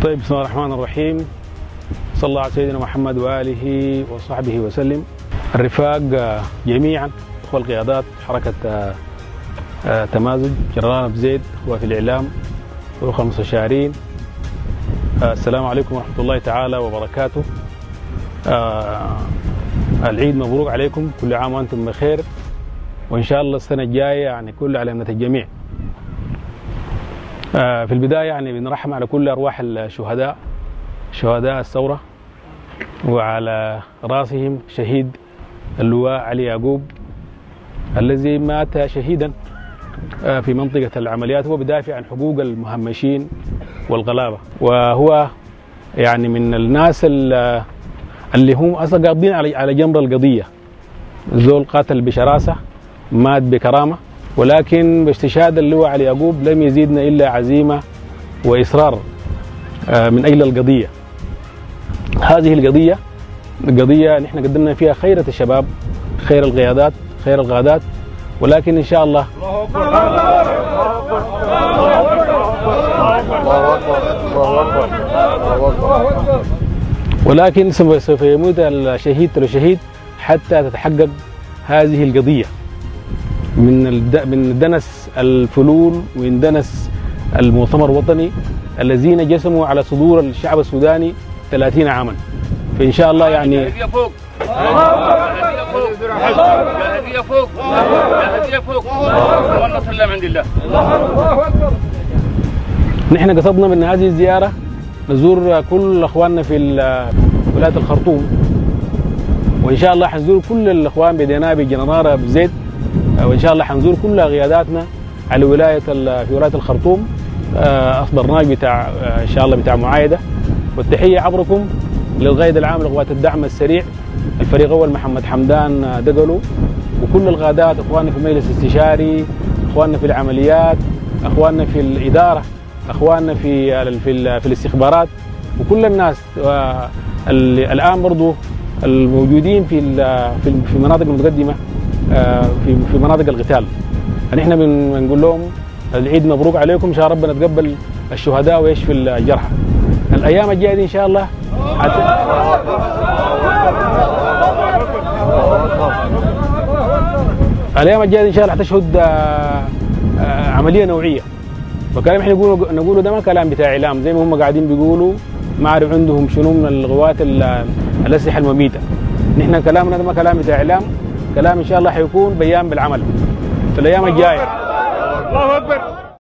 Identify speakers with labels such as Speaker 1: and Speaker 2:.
Speaker 1: طيب، بسم الله الرحمن الرحيم. صلى الله على سيدنا محمد وآله وصحبه وسلم. الرفاق جميعا، أخوة القيادات، حركة تمازج، جنرال أبو زيد هو في الإعلام، والأخوة المستشارين، السلام عليكم ورحمة الله تعالى وبركاته. العيد مبروك عليكم، كل عام وأنتم بخير، وإن شاء الله السنة الجاية يعني كل على أمنة الجميع. في البداية يعني بنرحم على كل أرواح الشهداء، شهداء الثورة، وعلى رأسهم شهيد اللواء علي يعقوب الذي مات شهيدا في منطقة العمليات. هو بدافع عن حقوق المهمشين والغلابة، وهو يعني من الناس اللي هم أصلا قاضين على جمر القضية. زول قاتل بشراسة، مات بكرامة، ولكن باستشهاد اللواء علي يعقوب لم يزيدنا إلا عزيمة وإصرار من أجل القضية. هذه القضية نحن قدمنا فيها خيرة الشباب، خير القيادات، خير القادات، ولكن إن شاء الله ولكن سوف يموت الشهيد حتى تتحقق هذه القضية من دنس الفلول ومن دنس المؤتمر الوطني الذين جسموا على صدور الشعب السوداني 30 عاما. فإن شاء الله يعني
Speaker 2: فوق والنصر لله من عند الله.
Speaker 1: نحن قصدنا من هذه الزيارة نزور كل أخواننا في ولاية الخرطوم، وإن شاء الله حنزور كل الأخوان بدينا بجنرال أبو زيد، وإن شاء الله حنزور كل قياداتنا على في ولاية الخرطوم. برنامج بتاع إن شاء الله بتاع معايدة، والتحية عبركم للقائد العام لقوات الدعم السريع الفريق أول محمد حمدان دقلو، وكل القادات، أخواننا في المجلس الاستشاري، أخواننا في العمليات، أخواننا في الإدارة، أخواننا في الاستخبارات، وكل الناس الآن برضو الموجودين في مناطق المتقدمة في مناطق القتال. نحن بنقول لهم العيد مبروك عليكم، إن شاء الله ربنا يتقبل الشهداء ويشفي الجرحى. الأيام الجاية دي إن شاء الله حتشهد عملية نوعية. وكلام احنا نقوله ده ما كلام بتاع إعلام زي ما هم قاعدين بيقولوا، ما أعرف عندهم شنو من الغوات الأسلحة المميتة. نحن كلامنا ده ما كلام بتاع إعلام، كلام إن شاء الله حيكون بيان بالعمل في الأيام الجاية. الله أكبر.